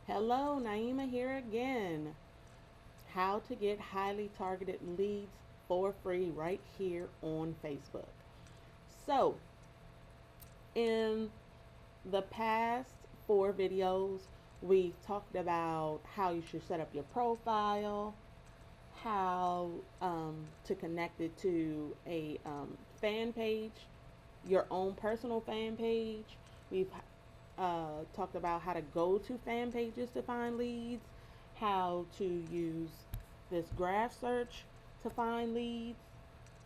Hello, Naima here again. How to get highly targeted leads for free right here on Facebook. So, in the past four videos, we've talked about how you should set up your profile, how to connect it to a fan page, your own personal fan page. We've talked about how to go to fan pages to find leads, how to use this graph search to find leads,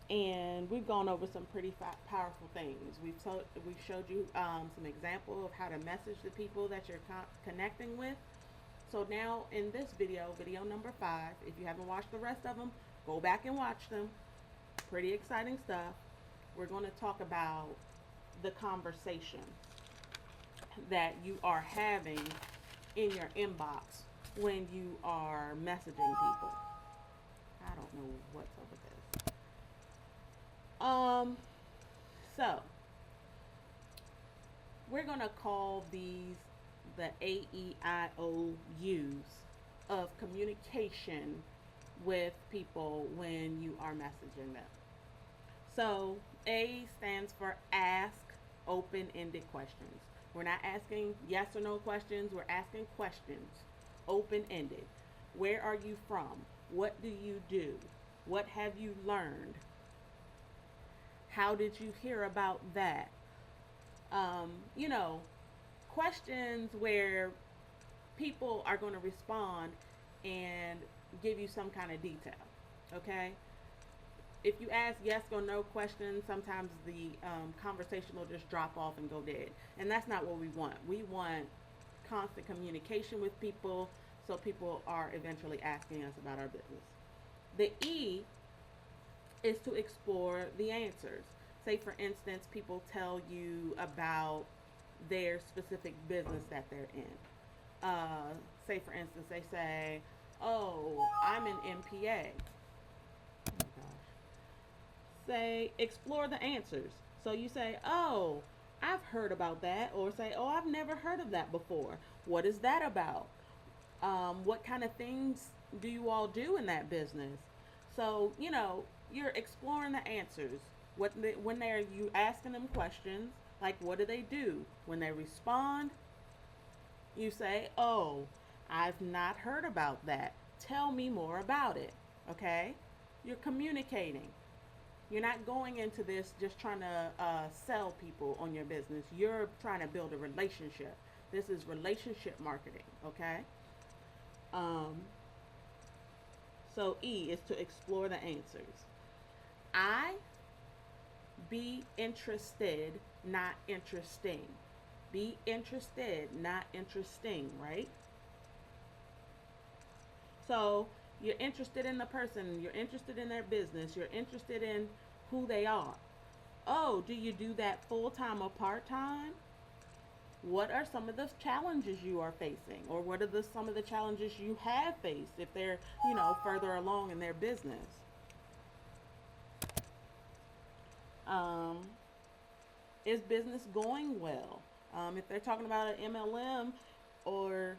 and we've gone over some pretty powerful things. We've showed you some example of how to message the people that you're connecting with. So now in this video, video number 5, if you haven't watched the rest of them, go back and watch them. Pretty exciting stuff. We're going to talk about the conversation that you are having in your inbox when you are messaging people. I don't know what's up with this. So we're gonna call these the AEIOUs of communication with people when you are messaging them. So A stands for ask open-ended questions. We're not asking yes or no questions, we're asking questions, open-ended. Where are you from? What do you do? What have you learned? How did you hear about that? You know, questions where people are going to respond and give you some kind of detail. Okay? If you ask yes or no questions, sometimes the conversation will just drop off and go dead. And that's not what we want. We want constant communication with people so people are eventually asking us about our business. The E is to explore the answers. Say, for instance, people tell you about their specific business that they're in. Say, for instance, they say, "Oh, I'm an MPA." Oh my gosh. Say, explore the answers. So you say, "Oh, I've heard about that," or say, "Oh, I've never heard of that before. What is that about? What kind of things do you all do in that business?" So, you're exploring the answers. When they're you asking them questions, like what do they do? When they respond, you say, "Oh, I've not heard about that. Tell me more about it." Okay? You're communicating. You're not going into this just trying to sell people on your business. You're trying to build a relationship. This is relationship marketing. Okay? Um, so E is to explore the answers. I, be interested, not interesting. Be interested, not interesting, right? So you're interested in the person, you're interested in their business, you're interested in who they are. Oh, do you do that full time or part time? What are some of the challenges you are facing, or what are some of the challenges you have faced if they're further along in their business? Um, is business going well? If they're talking about an MLM or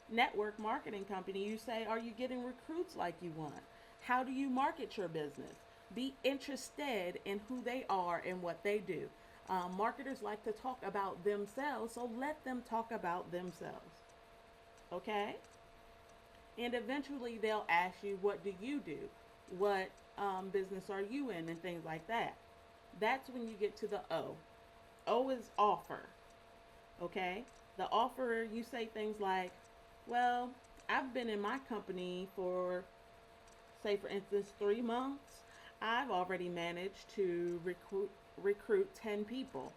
network marketing company, you say, are you getting recruits like you want? How do you market your business? Be interested in who they are and what they do. Marketers like to talk about themselves, so let them talk about themselves. Okay? And eventually they'll ask you, what do you do? What business are you in? And things like that. That's when you get to the O. O is offer. Okay? The offer, you say things like, well, I've been in my company for, say, for instance, 3 months. I've already managed to recruit 10 people.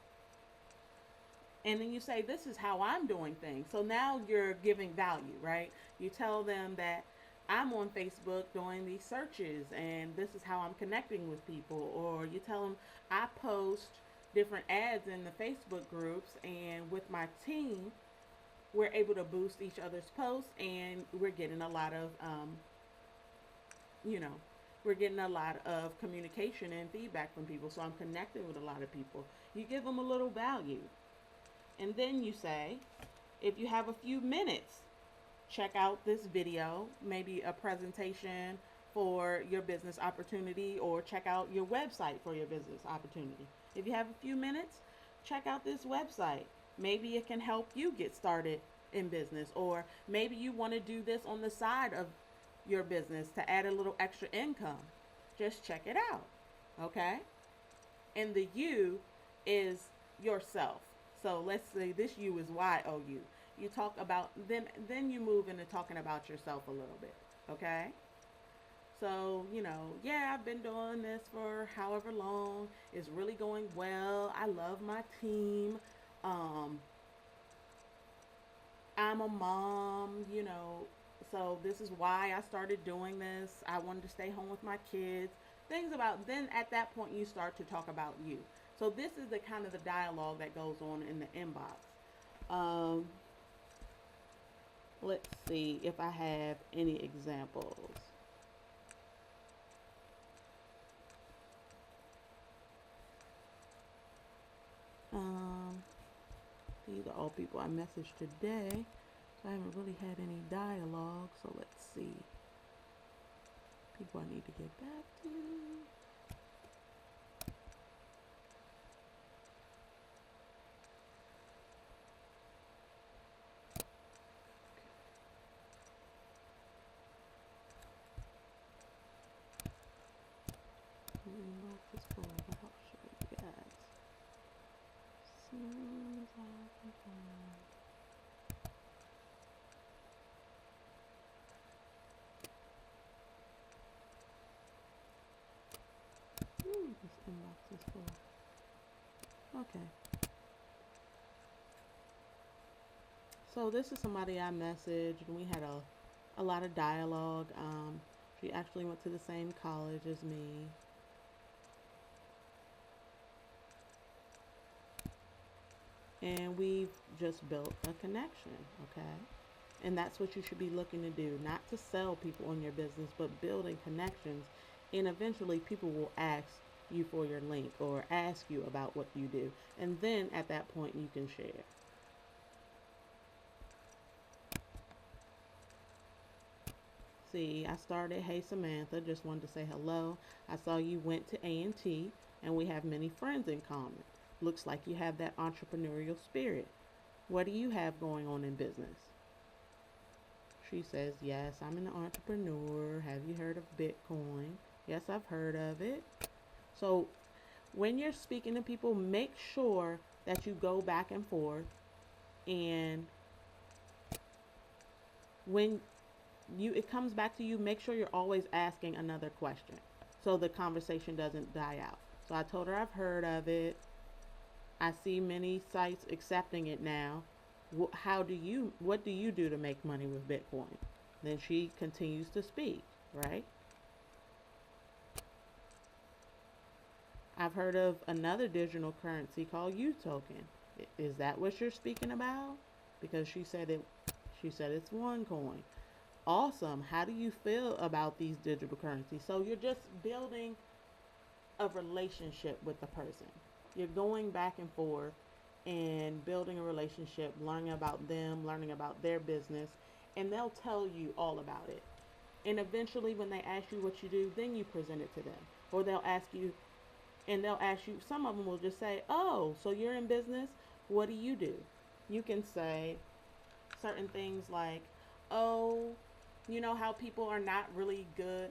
And then you say, this is how I'm doing things. So now you're giving value, right? You tell them that I'm on Facebook doing these searches and this is how I'm connecting with people. Or you tell them I post different ads in the Facebook groups, and with my team, we're able to boost each other's posts, and we're getting a lot of, you know, we're getting a lot of communication and feedback from people. So I'm connecting with a lot of people. You give them a little value. And then you say, if you have a few minutes, check out this video, maybe a presentation for your business opportunity, or check out your website for your business opportunity. If you have a few minutes, check out this website. Maybe it can help you get started in business, or maybe you want to do this on the side of your business to add a little extra income. Just check it out. Okay? And the you is yourself. So let's say this you is YOU. You talk about, then you move into talking about yourself a little bit. Okay? So, yeah, I've been doing this for however long. It's really going well. I love my team. Um, I'm a mom, so this is why I started doing this. I wanted to stay home with my kids. Things about, then at that point, you start to talk about you. So this is the kind of the dialogue that goes on in the inbox. Let's see if I have any examples. These are all people I messaged today. So I haven't really had any dialogue. So let's see. People I need to get back to. Inbox is full, but I'll show you guys. Soon as I can find. This inbox is full. Okay. So this is somebody I messaged, and we had a lot of dialogue. She actually went to the same college as me. And we've just built a connection, okay? And that's what you should be looking to do, not to sell people on your business, but building connections. And eventually people will ask you for your link or ask you about what you do. And then at that point you can share. See, I started, hey Samantha, just wanted to say hello. I saw you went to A&T and we have many friends in common. Looks like you have that entrepreneurial spirit. What do you have going on in business? She says, yes, I'm an entrepreneur. Have you heard of Bitcoin? Yes, I've heard of it. So when you're speaking to people, make sure that you go back and forth. And when it comes back to you, make sure you're always asking another question so the conversation doesn't die out. So I told her I've heard of it. I see many sites accepting it now. What do you do to make money with Bitcoin? Then she continues to speak, right? I've heard of another digital currency called UToken. Is that what you're speaking about? Because she said it's OneCoin. Awesome. How do you feel about these digital currencies? So you're just building a relationship with the person. You're going back and forth and building a relationship, learning about them, learning about their business, and they'll tell you all about it. And eventually when they ask you what you do, then you present it to them. Or they'll ask you, some of them will just say, oh, so you're in business? What do? You can say certain things like, oh, you know how people are not really good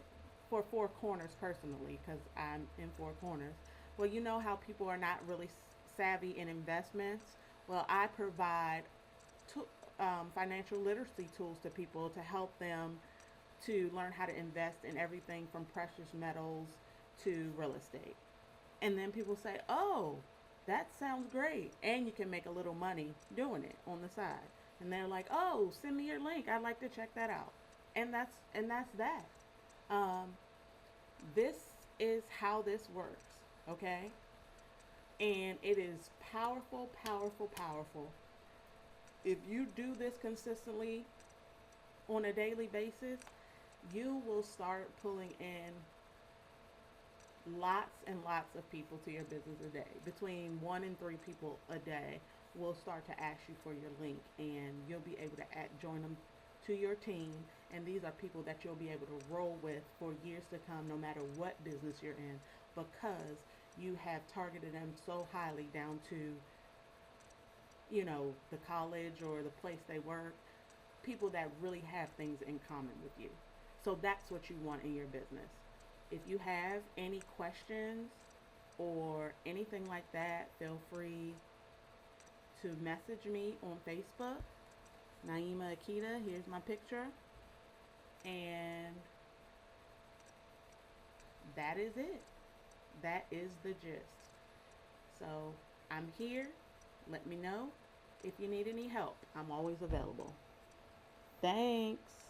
for Four Corners personally, because I'm in Four Corners. Well, you know how people are not really savvy in investments? Well, I provide financial literacy tools to people to help them to learn how to invest in everything from precious metals to real estate. And then people say, oh, that sounds great. And you can make a little money doing it on the side. And they're like, oh, send me your link. I'd like to check that out. And that's that. This is how this works, okay? And it is powerful, powerful, powerful. If you do this consistently on a daily basis, you will start pulling in lots and lots of people to your business a day. Between 1 and 3 people a day will start to ask you for your link, and you'll be able to join them to your team, and these are people that you'll be able to roll with for years to come, no matter what business you're in, because you have targeted them so highly down to, the college or the place they work, people that really have things in common with you. So that's what you want in your business. If you have any questions or anything like that, feel free to message me on Facebook, Naima Akita. Here's my picture. And that is it. That is the gist. So I'm here. Let me know if you need any help. I'm always available. Thanks.